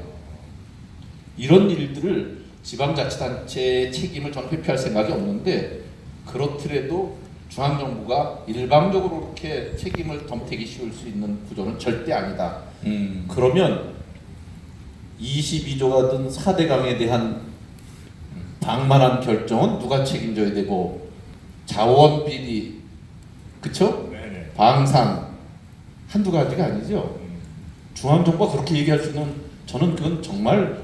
이런 일들을 지방자치단체의 책임을 저는 회피할 생각이 없는데 그렇더라도 중앙정부가 일방적으로 이렇게 책임을 덤태기 씌울 수 있는 구조는 절대 아니다. 그러면 22조가 든 4대강에 대한 방만한 결정은 누가 책임져야 되고 자원 비리, 그쵸? 네네. 방산 한두 가지가 아니죠. 중앙정부가 그렇게 얘기할 수는 저는 그건 정말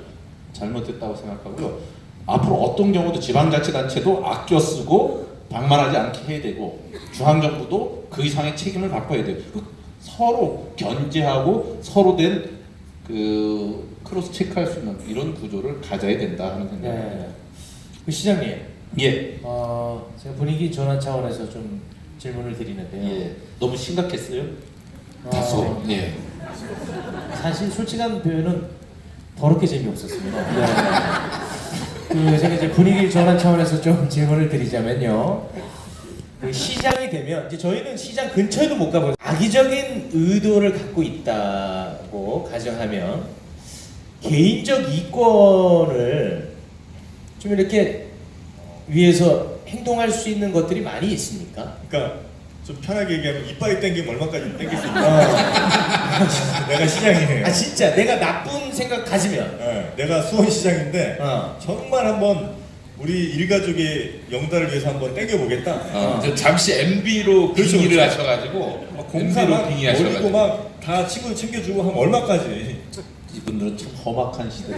잘못됐다고 생각하고요. 앞으로 어떤 경우도 지방자치단체도 아껴 쓰고 방만하지 않게 해야 되고 중앙정부도 그 이상의 책임을 갖고 해야 돼요. 서로 견제하고 서로 된 그 크로스 체크할 수 있는 이런 구조를 가져야 된다 하는 생각입니다. 네. 그 시장님, 예. 제가 분위기 전환 차원에서 좀 질문을 드리는데요. 예. 너무 심각했어요? 다소. 예. 사실 솔직한 표현은 더럽게 재미없었습니다. 그 제가 이제 분위기 전환 차원에서 좀 질문을 드리자면요. 그 시장이 되면 이제 저희는 시장 근처에도 못 가보죠. 악의적인 의도를 갖고 있다고 가정하면 개인적 이권을 좀 이렇게 위해서 행동할 수 있는 것들이 많이 있습니까? 그러니까 좀 편하게 얘기하면 이빨이 땡기면 얼마까지 땡길 수 있나? 내가 시장이에요. 아 진짜 내가 나쁜 생각 가지면 네, 내가 수원시장인데 어. 정말 한번 우리 일가족의 영달을 위해서 한번 땡겨보겠다. 이제 잠시 MB로 그렇죠, 빙의를 그렇죠. 하셔가지고 막 공사 막 올리고 빙의하셔가지고 막 다 친구 챙겨주고 하면 얼마까지. 이분들은 참 험악한 시대.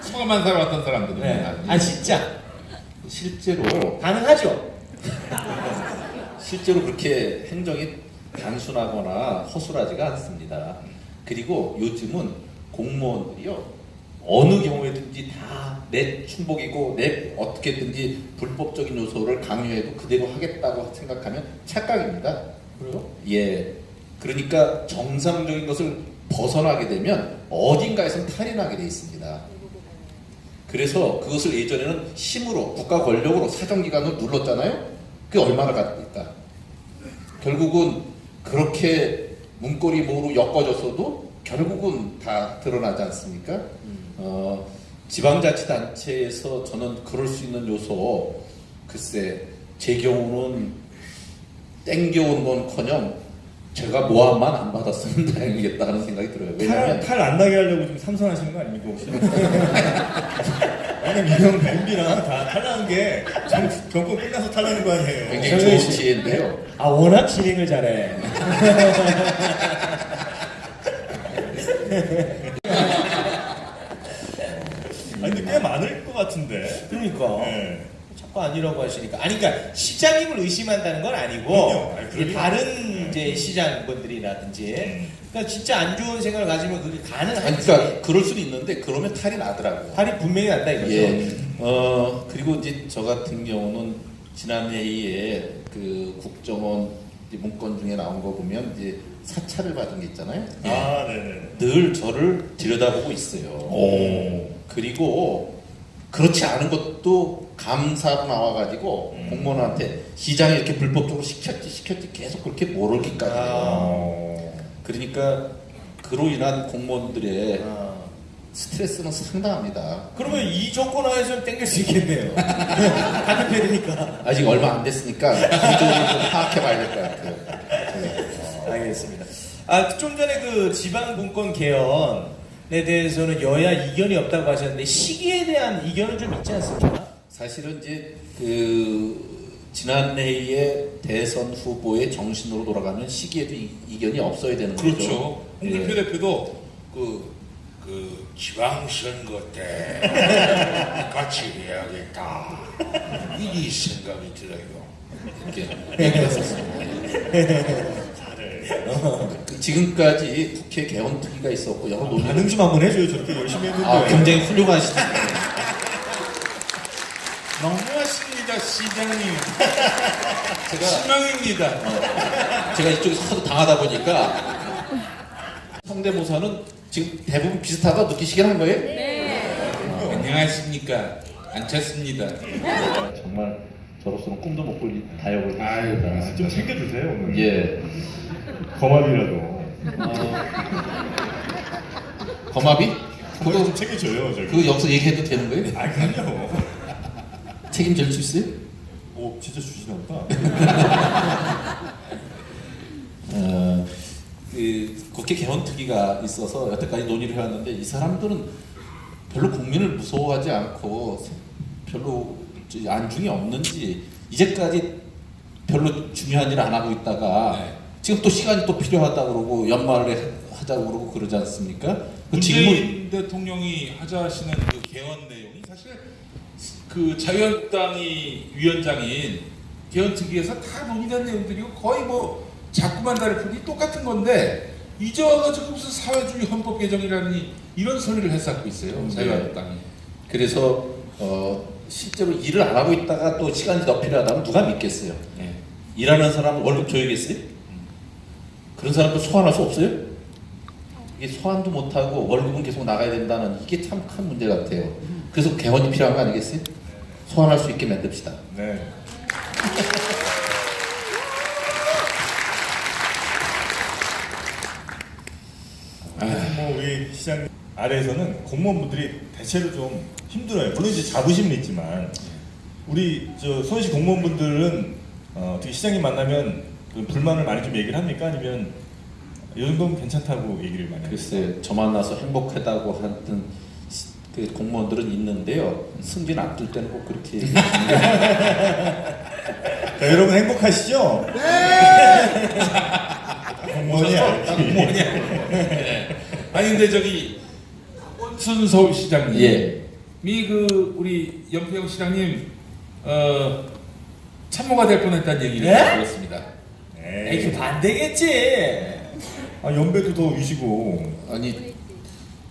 수감한 사람 어떤 사람들은 네. 아 진짜 실제로 가능하죠. 실제로 그렇게 행정이 단순하거나 허술하지가 않습니다. 그리고 요즘은 공무원들이요 어느 경우에든지 다 내 충복이고 내 어떻게든지 불법적인 요소를 강요해도 그대로 하겠다고 생각하면 착각입니다. 그래요? 예. 그러니까 정상적인 것을 벗어나게 되면 어딘가에선 탈이 나게 돼 있습니다. 그래서 그것을 예전에는 힘으로 국가 권력으로 사정기관으로 눌렀잖아요. 그게 얼마나 갔습니까? 결국은 그렇게 문고리 모로 엮어졌어도 결국은 다 드러나지 않습니까? 지방자치단체에서 저는 그럴 수 있는 요소 글쎄 제 경우는 땡겨온 건커녕 제가 모함만 안 받았으면 다행이겠다 하는 생각이 들어요. 왜냐면 탈 안 나게 하려고 좀 삼선하시는 거 아닙니까 혹시? 왜냐면 이런 MB랑 다 탈나는 게 정권 끝나서 탈나는 거 아니에요. 굉장히 정혜인 좋은 씨. 지혜인데요. 아 워낙 진행을 잘해. 아니 근데 꽤 많을 것 같은데. 그러니까 네. 자꾸 아니라고 하시니까 아니 그러니까 시장님을 의심한다는 건 아니고 그럼요. 아니, 이게 그럼요. 다른 이제 시장분들이라든지 그러니까 진짜 안 좋은 생각을 가지면 그게 아니, 가능한지 그러니까 그럴 수도 있는데 그러면 탈이 나더라고요. 탈이 분명히 난다 이거죠. 예. 그리고 이제 저 같은 경우는 지난 회의에 그 국정원 이제 문건 중에 나온 거 보면 이제 사찰을 받은 게 있잖아요. 아 네네. 늘 저를 들여다보고 있어요. 그리고 그렇지 않은 것도 감사로 나와가지고 공무원한테 시장이 이렇게 불법적으로 시켰지 계속 그렇게 모르기까지 해요. 그러니까 그로 인한 공무원들의 아. 스트레스는 상당합니다. 그러면 이 조건 하에서는 땡길 수 있겠네요. 같은 편이니까. 아직 얼마 안 됐으니까 기본적으로 좀 파악해봐야 될 것 같아요. 알겠습니다. 아, 좀 전에 그 지방 분권 개헌에 대해서는 여야 이견이 없다고 하셨는데 시기에 대한 이견은 좀 있지 않습니까? 사실은 이제 그 지난 회의에 대선 후보의 정신으로 돌아가면 시기에도 이견이 없어야 되는 거죠. 그렇죠. 홍준표 예. 대표도 그 지방선거 때 같이 해야겠다 이 생각이 들어요. 이렇게 얘기했었습니다. 지금까지 국회 개헌 특위가 있었고 여러 논의 반응 좀 한번 해줘요. 저렇게 열심히 했는데. 굉장히 훌륭한 시대. 너무하십니다 시장님. 제가 실망입니다. 제가 이쪽에서 하도 당하다 보니까 성대모사는 지금 대부분 비슷하다 느끼시긴 한 거예요? 안녕하십니까 안쳤습니다. 정말 저로서는 꿈도 못 꿀 다역을 아유, 했습니다. 좀 챙겨주세요 오늘. 예. 거마비라도. 범합이? 그거 그거 좀 챙겨줘요 저기. 그거 여기서 얘기해도 되는 거예요? 아 그럼요. 책임질 수 있어요? 오 진짜 주시나 보다. 그 국회 개헌 특위가 있어서 여태까지 논의를 해왔는데 이 사람들은 별로 국민을 무서워하지 않고 별로 안중이 없는지 이제까지 별로 중요한 일을 안 하고 있다가 네. 지금 또 시간이 또 필요하다 그러고 연말에 하자고 그러고 그러지 않습니까? 그 질문 문재인 대통령이 하자시는 그 개헌 내용이 사실 그 자유한국당이 위원장인 개헌특위에서 다 논의된 내용들이고 거의 뭐 자꾸만 다를 뿐이 똑같은 건데 이제 와가지고 무슨 사회주의 헌법 개정이라니 이런 소리를 해싸고 있어요 자유한국당이. 그래서 실제로 일을 안 하고 있다가 또 시간이 더 필요하다면 누가 믿겠어요? 네. 일하는 사람 월급 줘야겠어요? 그런 사람도 소환할 수 없어요? 이게 소환도 못하고 월급은 계속 나가야 된다는 이게 참 큰 문제 같아요. 그래서 개헌이 필요한 거 아니겠어요? 소환할 수 있게 만듭시다. 네. 뭐 우리 시장 아래에서는 공무원분들이 대체로 좀 힘들어요. 물론 이제 자부심은 있지만 우리 저 수원시 공무원분들은 어떻게 시장님 만나면 그 불만을 많이 좀 얘기를 합니까? 아니면 이 정도면 괜찮다고 얘기를 많이 하죠. 글쎄 저 만나서 행복하다고 하던 그 공무원들은 있는데요. 승진 앞둘 때는 꼭 그렇게 자, 여러분 행복하시죠? 네. 공무원이 공무원이 아니 근데 저기 원순 서울시장님이 예. 그 우리 연평 시장님 참모가 될 뻔했다는 얘기를 예? 들었습니다. 에이, 반대겠지. 아, 연배도 더 위시고. 아니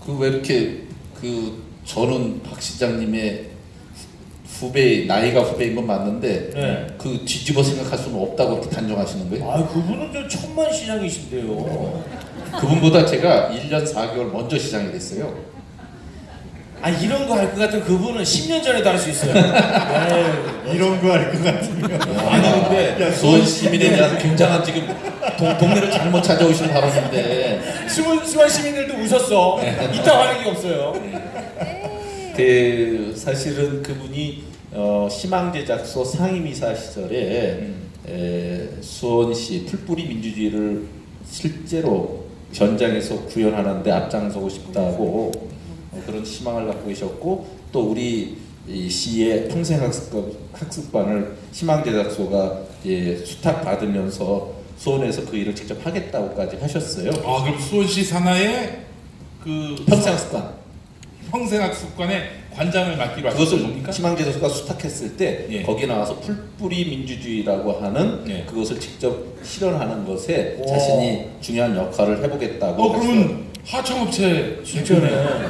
그 왜 이렇게 그 저는 박 시장님의 후배 나이가 후배인 건 맞는데 네. 그 뒤집어 생각할 수는 없다고 이렇게 단정하시는 거예요? 아, 그분은 저 천만 시장이신데요. 그분보다 제가 1년 4개월 먼저 시장이 됐어요. 아, 이런 거 할 것 같은 그분은 10년 전에도 할 수 있어요. 에이, 이런 거 할 것 같으면. 아니 근데 수원 시민에 대한 굉장한 지금 동네를 잘못 찾아오신 발언인데 수원 시민들도 웃었어. 이따 하는 게 없어요. 그 사실은 그분이 희망제작소 상임이사 시절에 수원시 풀뿌리 민주주의를 실제로 현장에서 구현하는데 앞장서고 싶다고 그런 희망을 갖고 계셨고 또 우리 이 시의 평생학습반을 희망제작소가 수탁 받으면서 수원에서 그 일을 직접 하겠다고까지 하셨어요. 아 그럼 수원시 산하의 그 평생학습관의 관장을 맡기로 하신 그것을 겁니까? 희망제작소가 수탁했을 때 예. 거기 나와서 풀뿌리 민주주의라고 하는 예. 그것을 직접 실현하는 것에 오. 자신이 중요한 역할을 해보겠다고 그러면 하청업체 진짜네.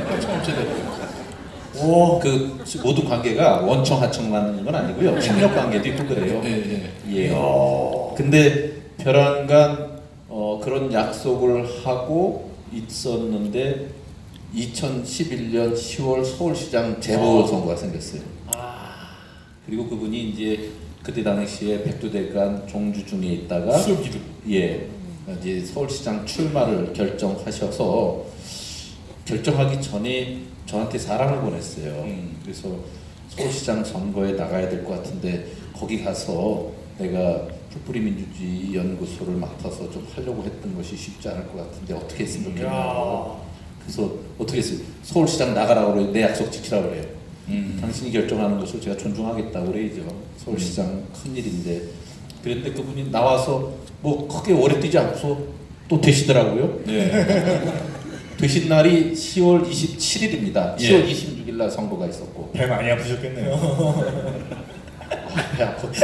하청업체 대표. 오. 그 모든 관계가 원청 하청만 건 아니고요. 협력 관계도 있고 그래요. 예. 예. 근데 벼랑간 그런 약속을 하고 있었는데 2011년 10월 서울시장 재보궐선거가 생겼어요. 그리고 그분이 이제 그때 당시에 백두대간 종주 중에 있다가 수협기도. 예 이제 서울시장 출마를 결정하셔서 결정하기 전에 저한테 사람을 보냈어요. 그래서 서울시장 선거에 나가야 될 것 같은데 거기 가서 내가 풀뿌리 민주주의 연구소를 맡아서 좀 하려고 했던 것이 쉽지 않을 것 같은데 어떻게 했으면 좋겠냐고. 그래서 어떻게 했어요? 서울시장 나가라고 그래요. 내 약속 지키라고 그래요. 당신이 결정하는 것을 제가 존중하겠다고 그래야죠. 서울시장 큰일인데. 그런데 그분이 나와서 뭐 크게 오래 뛰지 않고 또 되시더라고요. 되신 날이 10월 27일입니다. 10월 26일 날 선거가 있었고. 배 많이 아프셨겠네요. 배 아팠죠.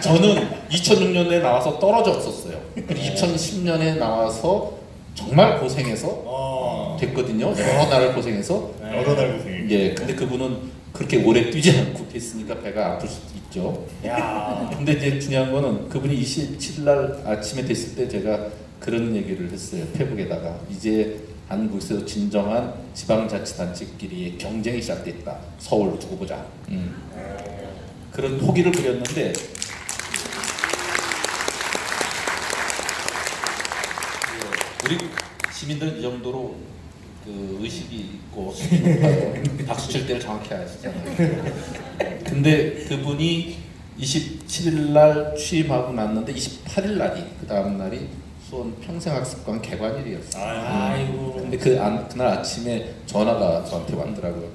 저는 2006년에 나와서 떨어졌었어요. 그리고 2010년에 나와서 정말 고생해서 됐거든요. 여러 날을 고생해서. 여러 날 고생. 예, 근데 그분은 그렇게 오래 뛰지 않고 됐으니까 배가 아플 수도 있죠. 야. 근데 이제 중요한 거는 그분이 27일 날 아침에 됐을 때 제가 그런 얘기를 했어요. 페북에다가 이제 한국에서 진정한 지방자치단체끼리의 경쟁이 시작됐다. 서울 두고 보자. 그런 포기를 그렸는데 우리 시민들은 이 정도로 그 의식이 있고 박수 칠 때를 정확히 아시잖아요. 근데 그분이 27일 날 취임하고 났는데 28일 날이 그 다음 날이 수원 평생학습관 개관일이었어요. 아이고. 근데 그날 아침에 전화가 저한테 왔더라고요.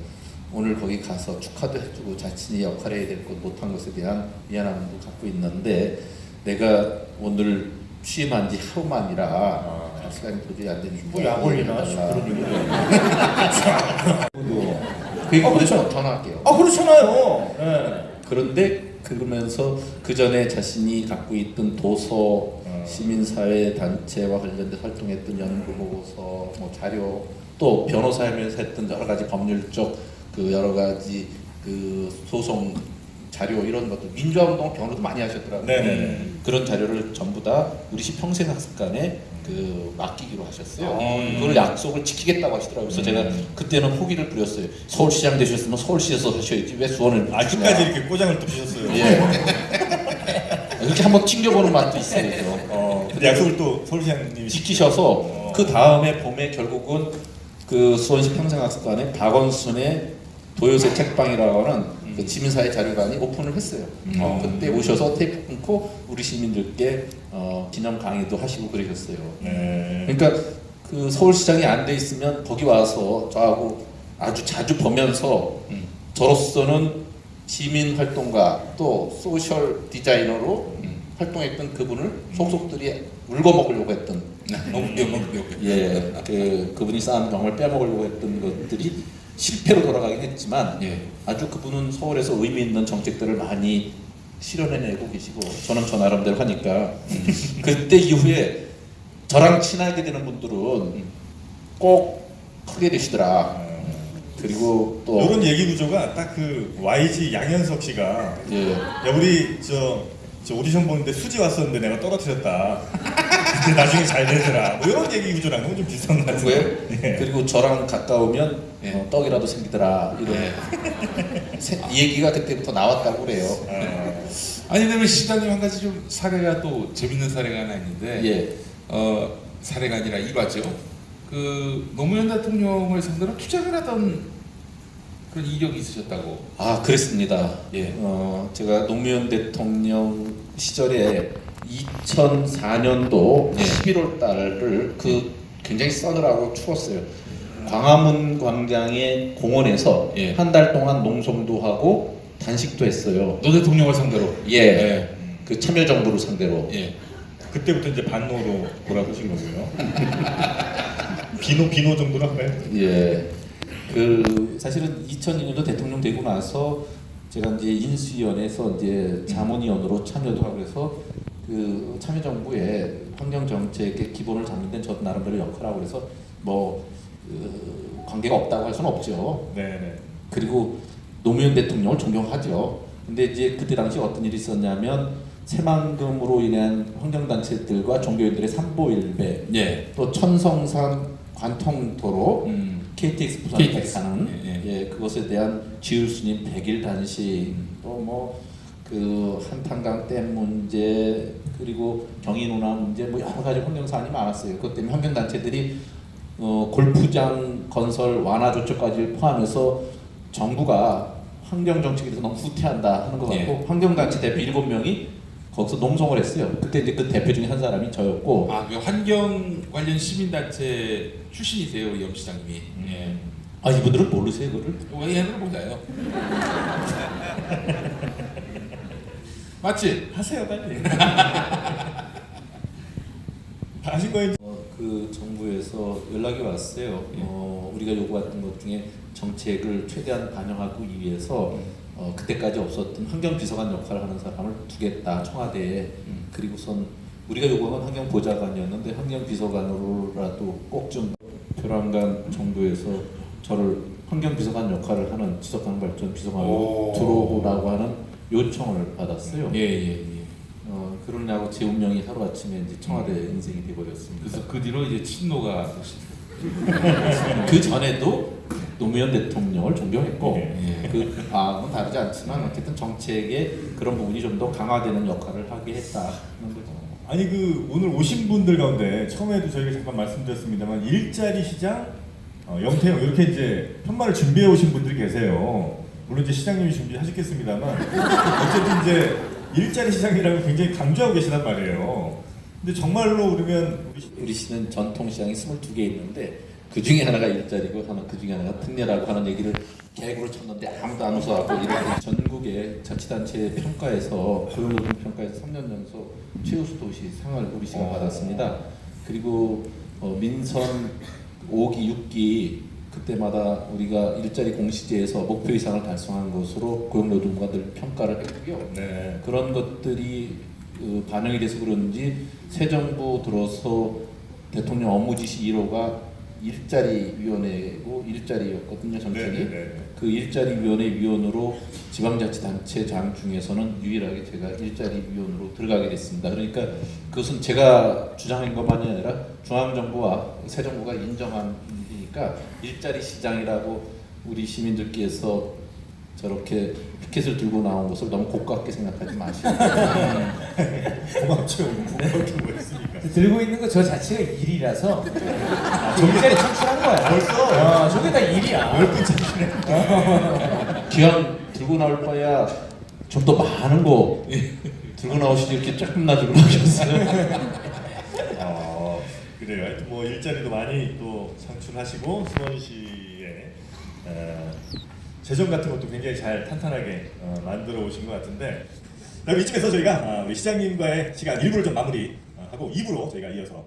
오늘 거기 가서 축하도 해주고 자신이 역할을 해야 될 것 못한 것에 대한 미안함도 갖고 있는데 내가 오늘 취임한 지 하루만이라 갈 시간이 도저히 안 되니까 뭐 약 올리나? 그런 얘기를. 그래서 전화할게요. 아, 그렇잖아요. 네. 그런데 그러면서 그 전에 자신이 갖고 있던 도서, 시민사회 단체와 관련된 활동했던 연구 보고서, 뭐 자료, 또 변호사하면서 했던 여러 가지 법률적 그 여러 가지 그 소송 자료 이런 것도 민주화운동 변호도 많이 하셨더라고요. 네네네. 그런 자료를 전부 다 우리 시 평생학습관에 그 맡기기로 하셨어요. 그걸 약속을 지키겠다고 하시더라고요. 그래서 제가 그때는 포기를 부렸어요. 서울시장 되셨으면 서울시에서 하셔야지 왜 수원을 아직까지 이렇게 꼬장을 또 피셨어요. 예. 이렇게 한번 튕겨보는 맛도 있어요. 근데 약속을 또 서울시장님이 지키셔서 그 다음에 봄에 결국은 그 수원시 평생학습관에 박원순의 도요새 책방이라고 하는 그 지민사회 자료관이 오픈을 했어요. 그때 오셔서 테이프 끊고 우리 시민들께 기념 강의도 하시고 그러셨어요. 네. 그러니까 그 서울시장이 안 돼 있으면 거기 와서 저하고 아주 자주 보면서 저로서는 시민 활동가 또 소셜 디자이너로 활동했던 그분을 속속들이 울거먹으려고 했던 예, 그분이 쌓은 명을 빼먹으려고 했던 것들이 실패로 돌아가긴 했지만 아주 그분은 서울에서 의미 있는 정책들을 많이 실현해내고 계시고 저는 저 나름대로 하니까 그때 이후에 저랑 친하게 되는 분들은 꼭 크게 되시더라. 그리고 또 이런 얘기 구조가 딱 그 YG 양현석 씨가 예. 야 우리 저 오디션 보는데 수지 왔었는데 내가 떨어뜨렸다. 근데 나중에 잘 되더라. 뭐 이런 얘기 구조랑은 좀 비슷한 것 같아요. 예. 그리고 저랑 가까우면 떡이라도 생기더라 이런 이 얘기가 그때부터 나왔다고 그래요. 아니 근데 시장님 한 가지 좀 사례가 또 재밌는 사례가 하나 있는데 예. 사례가 아니라 일화죠. 그 노무현 대통령을 상대로 투쟁을 하던 그런 이력이 있으셨다고. 아 그랬습니다. 예. 제가 노무현 대통령 시절에 2004년도 11월 달을 그 굉장히 서늘하고 추웠어요. 광화문 광장의 공원에서 한 달 동안 농성도 하고 단식도 했어요. 노 대통령을 상대로. 예. 그 참여정부를 상대로. 예. 그때부터 이제 반노로 돌아보신 거고요. 비노 정도로 할까요? 예. 그 사실은 2002년도 대통령 되고 나서 제가 이제 인수위원회에서 이제 자문위원으로 참여도 하고 해서 그 참여정부의 환경 정책의 기본을 잡는 데는 저 나름대로 역할하고 그래서 뭐 관계가 없다고 할 수는 없죠. 네네. 그리고 노무현 대통령을 존경하죠. 근데 이제 그때 당시 어떤 일이 있었냐면 새만금으로 인한 환경단체들과 종교인들의 삼보일배, 또 천성산 관통도로 KTX 부산까지 가는 그것에 대한 지율스님 100일 단식, 또 뭐 그 한탄강 댐 문제, 그리고 경인운하 문제, 뭐 여러 가지 환경 사안이 많았어요. 그것 때문에 환경단체들이 골프장 건설 완화 조처까지 포함해서 정부가 환경 정책에 대해서 너무 후퇴한다 하는 것 같고 환경단체 대표 7명이 거기서 농성을 했어요. 그때 이제 그 대표 중에 한 사람이 저였고. 아, 그 환경 관련 시민단체 출신이세요, 우리 염 시장님이. 아 이분들은 모르세요, 그거를? 왜냐면 몰라요. 맞지? 하세요 빨리. 다 하신 거예요? 그 정부에서 연락이 왔어요. 우리가 요구했던 것 중에 정책을 최대한 반영하기 위해서 그때까지 없었던 환경비서관 역할을 하는 사람을 두겠다 청와대에. 그리고선 우리가 요구한 건 환경보좌관이었는데 환경비서관으로라도 꼭 좀 표란간 정부에서 저를 환경비서관 역할을 하는 지속가능발전 비서관으로 들어오라고 하는 요청을 받았어요. 그러냐고 제 운명이 하루아침에 이제 청와대 인생이 돼버렸습니다. 그래서 그 뒤로 이제 친노가 그 전에도 노무현 대통령을 존경했고 그 마음은 다르지 않지만 어쨌든 정책에 그런 부분이 좀 더 강화되는 역할을 하게 했다는 거죠. 아니 그 오늘 오신 분들 가운데 처음에도 저희가 잠깐 말씀드렸습니다만 일자리 시장 영태형 이렇게 이제 편말을 준비해 오신 분들이 계세요. 물론 이제 시장님이 준비하셨겠습니다만 어쨌든 이제 일자리 시장이라고 굉장히 강조하고 계시단 말이에요. 근데 정말로 그러면 우리 시는 전통시장이 22개 있는데 그 중에 하나가 일자리고 그 중에 하나가 특례라고 하는 얘기를 개그로 쳤는데 아무도 안 웃어하고 이렇게 전국의 자치단체 평가에서 고용노동 평가에서 3년 연속 최우수 도시 상을 우리 시가 받았습니다. 그리고 민선 5기, 6기 그때마다 우리가 일자리 공시제에서 목표 이상을 달성한 것으로 고용노동부가 늘 평가를 했고요. 그런 것들이 반영이 돼서 그런지 새 정부 들어서 대통령 업무지시 1호가 일자리위원회고 일자리였거든요, 정책이. 그 일자리위원회 위원으로 지방자치단체장 중에서는 유일하게 제가 일자리위원으로 들어가게 됐습니다. 그러니까 그것은 제가 주장한 것만이 아니라 중앙정부와 새 정부가 인정한 일이니까 일자리 시장이라고 우리 시민들께서 저렇게 피켓을 들고 나온 것을 너무 고깝게 생각하지 마시고. 고맙죠. 고마울 게 뭐 있습니까? 들고 있는 거 저 자체가 일이라서 일자리 창출한 거야. 벌써? 저게 다 일이야. 몇 분째 기왕 들고 들고 나올 바야 좀 더 많은 거 들고 나오시지 이렇게 조금나 들고 나오셨어요. 그래요. 하여튼 뭐 일자리도 많이 또 창출하시고 수원시의 재정 같은 것도 굉장히 잘 탄탄하게 만들어 오신 것 같은데, 그럼 이쯤에서 저희가 우리 시장님과의 시간 1부를 좀 마무리하고 2부로 저희가 이어서